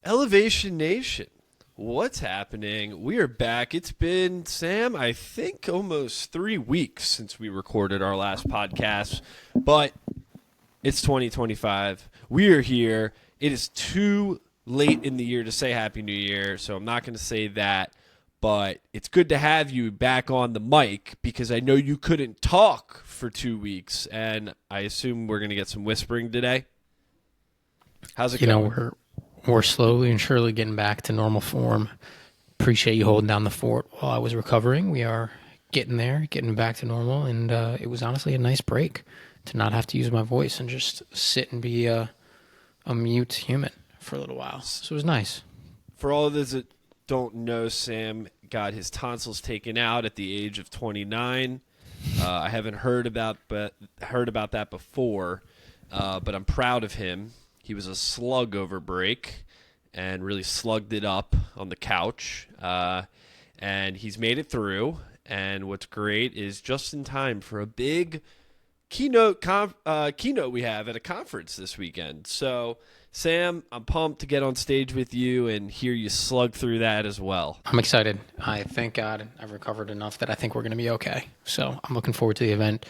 Elevation Nation, what's happening? We are back. It's been, Sam, I think almost 3 weeks since we recorded our last podcast, but it's 2025. We are here. It is too late in the year to say Happy New Year, so I'm not going to say that, but it's good to have you back on the mic because I know you couldn't talk for 2 weeks, and I assume we're going to get some whispering today. How's it going? We're slowly and surely getting back to normal form. Appreciate you holding down the fort while I was recovering. We are getting there, getting back to normal, and it was honestly a nice break to not have to use my voice and just sit and be a mute human for a little while. So it was nice. For all of those that don't know, Sam got his tonsils taken out at the age of 29. I haven't heard about that before, but I'm proud of him. He was a slug over break and really slugged it up on the couch. And he's made it through. And what's great is just in time for a big keynote we have at a conference this weekend. So, Sam, I'm pumped to get on stage with you and hear you slug through that as well. I'm excited. I thank God I've recovered enough that I think we're going to be okay. So I'm looking forward to the event.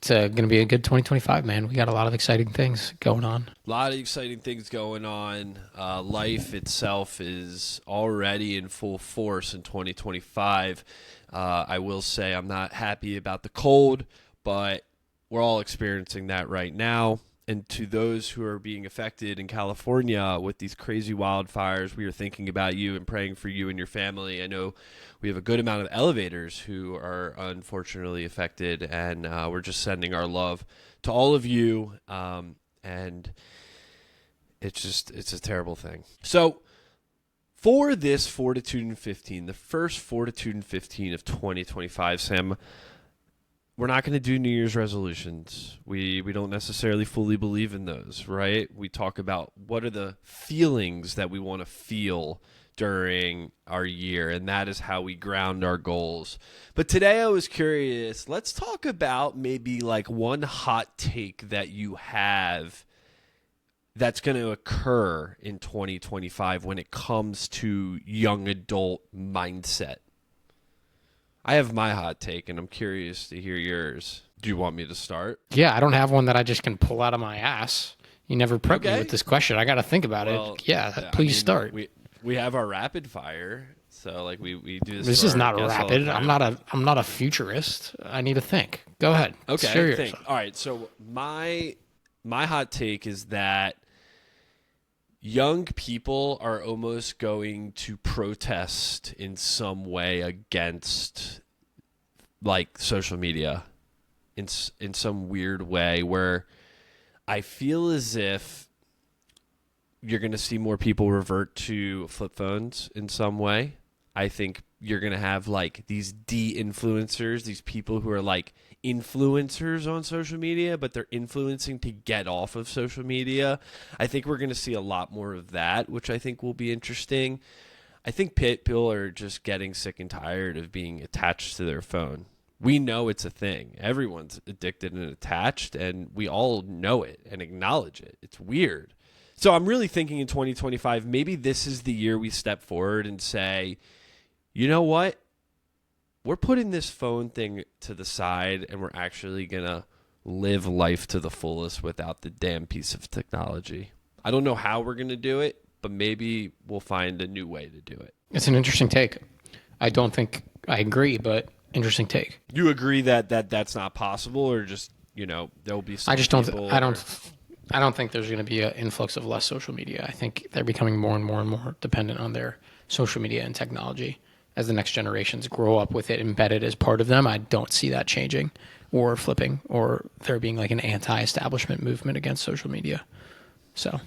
It's going to be a good 2025, man. We got a lot of exciting things going on. A lot of exciting things going on. Life itself is already in full force in 2025. I will say I'm not happy about the cold, but we're all experiencing that right now. And to those who are being affected in California with these crazy wildfires, we are thinking about you and praying for you and your family. I know we have a good amount of elevators who are unfortunately affected, and we're just sending our love to all of you. And it's a terrible thing. So for this Fortitude 15, the first Fortitude 15 of 2025, Sam, we're not going to do New Year's resolutions. We don't necessarily fully believe in those, right? We talk about what are the feelings that we want to feel during our year, and that is how we ground our goals. But today I was curious, let's talk about maybe like one hot take that you have that's going to occur in 2025 when it comes to young adult mindset. I have my hot take, and I'm curious to hear yours. Do you want me to start? Yeah, I don't have one that I just can pull out of my ass. You never prepped me with this question. I got to think about it. Yeah, please start. We have our rapid fire, so like we do this. This is not rapid. I'm not a futurist. I need to think. Go ahead. Okay. All right. So my hot take is that young people are almost going to protest in some way against like social media in some weird way, where I feel as if you're going to see more people revert to flip phones in some way. I think you're going to have like these de-influencers, these people who are like influencers on social media, but they're influencing to get off of social media. I think we're going to see a lot more of that, which I think will be interesting. I think people are just getting sick and tired of being attached to their phone. We know it's a thing. Everyone's addicted and attached, and we all know it and acknowledge it. It's weird. So I'm really thinking in 2025, maybe this is the year we step forward and say, you know what? We're putting this phone thing to the side, and we're actually going to live life to the fullest without the damn piece of technology. I don't know how we're going to do it, but maybe we'll find a new way to do it. It's an interesting take. I don't think I agree, but interesting take. You agree that that's not possible, or just, there'll be some I just don't I don't think there's going to be an influx of less social media. I think they're becoming more and more and more dependent on their social media and technology. As the next generations grow up with it embedded as part of them, I don't see that changing or flipping or there being like an anti-establishment movement against social media. So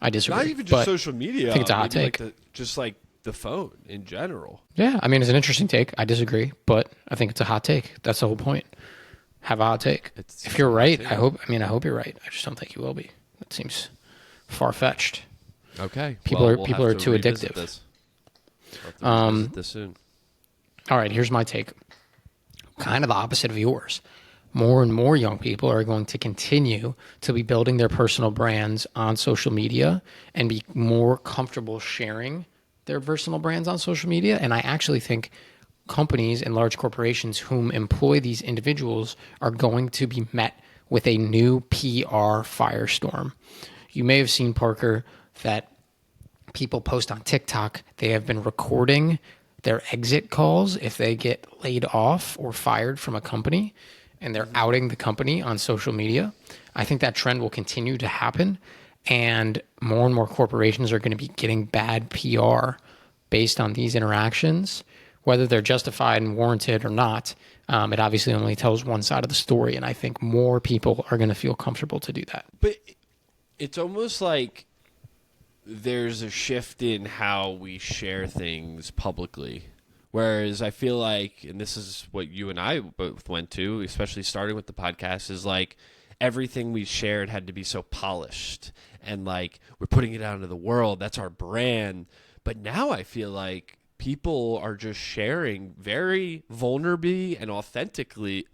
I disagree. Not even just social media. I think it's a hot take. Just like the phone in general. Yeah, I mean, it's an interesting take. I disagree, but I think it's a hot take. That's the whole point. Have a hot take. If you're right, I hope you're right. I just don't think you will be. That seems far-fetched. Okay. People are too addictive. This soon. All right, here's my take. Kind of the opposite of yours. more and more young people are going to continue to be building their personal brands on social media and be more comfortable sharing their personal brands on social media. And I actually think companies and large corporations whom employ these individuals are going to be met with a new PR firestorm. You may have seen, Parker, that people post on TikTok, they have been recording their exit calls if they get laid off or fired from a company, and they're outing the company on social media. I think that trend will continue to happen, and more corporations are going to be getting bad PR based on these interactions, whether they're justified and warranted or not. It obviously only tells one side of the story, and I think more people are going to feel comfortable to do that. But it's almost like there's a shift in how we share things publicly. Whereas I feel like, and this is what you and I both went to, especially starting with the podcast, is like everything we shared had to be so polished and like we're putting it out into the world. That's our brand. But now I feel like people are just sharing very vulnerably and authentically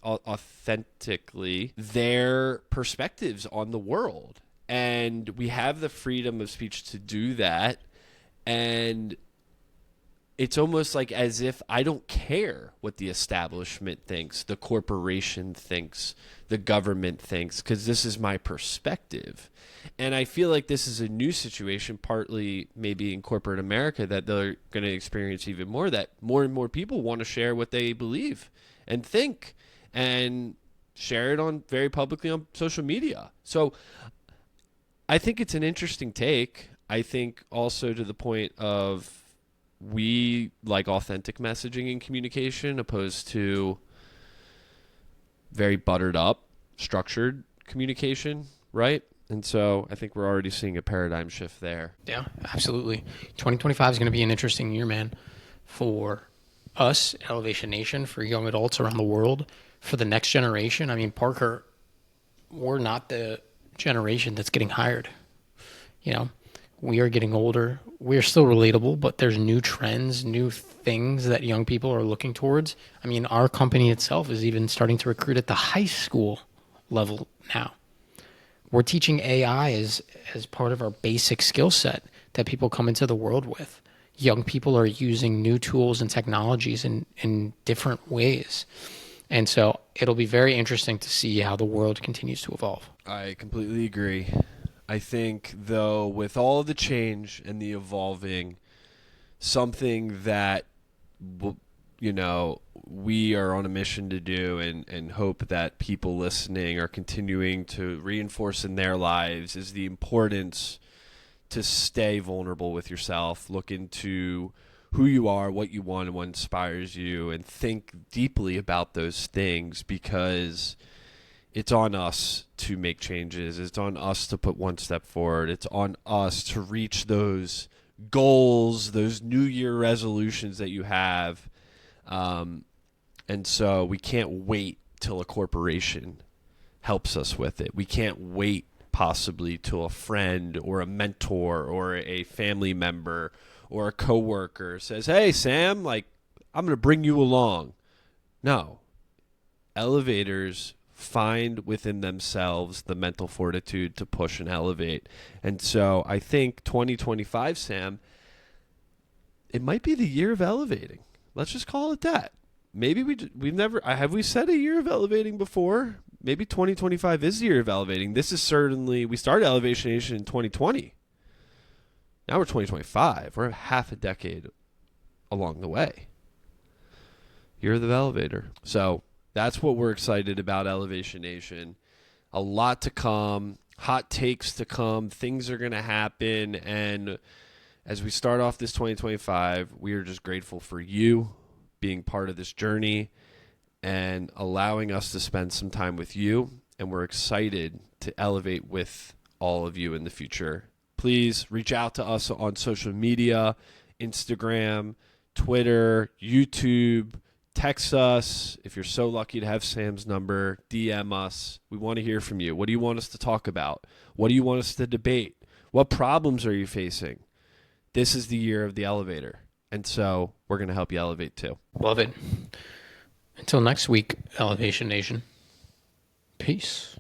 their perspectives on the world. And we have the freedom of speech to do that. And it's almost like as if I don't care what the establishment thinks, the corporation thinks, the government thinks, because this is my perspective. And I feel like this is a new situation, partly maybe in corporate America, that they're going to experience even more, that more and more people want to share what they believe and think and share it on very publicly on social media. So I think it's an interesting take. I think also to the point of we like authentic messaging and communication opposed to very buttered up, structured communication, right? And so I think we're already seeing a paradigm shift there. Yeah, absolutely. 2025 is going to be an interesting year, man, for us, Elevation Nation, for young adults around the world, for the next generation. I mean, Parker, we're not the generation that's getting hired. You know, we are getting older. We're still relatable, but there's new trends, new things that young people are looking towards. I mean, our company itself is even starting to recruit at the high school level now. We're teaching AI as part of our basic skill set that people come into the world with. Young people are using new tools and technologies in different ways. And so it'll be very interesting to see how the world continues to evolve. I completely agree. I think, though, with all of the change and the evolving, something that, you know, we are on a mission to do and hope that people listening are continuing to reinforce in their lives is the importance to stay vulnerable with yourself, look into who you are, what you want, and what inspires you, and think deeply about those things, because it's on us to make changes. It's on us to put one step forward. It's on us to reach those goals, those New Year resolutions that you have. And so we can't wait till a corporation helps us with it. We can't wait possibly till a friend or a mentor or a family member or a coworker says, "Hey, Sam, like, I'm going to bring you along." No. Elevators find within themselves the mental fortitude to push and elevate. And so I think 2025, Sam, it might be the year of elevating. Let's just call it that. Maybe we've never, have we said a year of elevating before? Maybe 2025 is the year of elevating. This is certainly, we started Elevation Nation in 2020. Now we're 2025. We're half a decade along the way. Year of the elevator. So that's what we're excited about, Elevation Nation. A lot to come, hot takes to come, things are going to happen. And as we start off this 2025, we are just grateful for you being part of this journey and allowing us to spend some time with you. And we're excited to elevate with all of you in the future. Please reach out to us on social media, Instagram, Twitter, YouTube. Text us. If you're so lucky to have Sam's number, DM us. We want to hear from you. What do you want us to talk about? What do you want us to debate? What problems are you facing? This is the year of the elevator. And so we're going to help you elevate too. Love it. Until next week, Elevation Nation. Peace.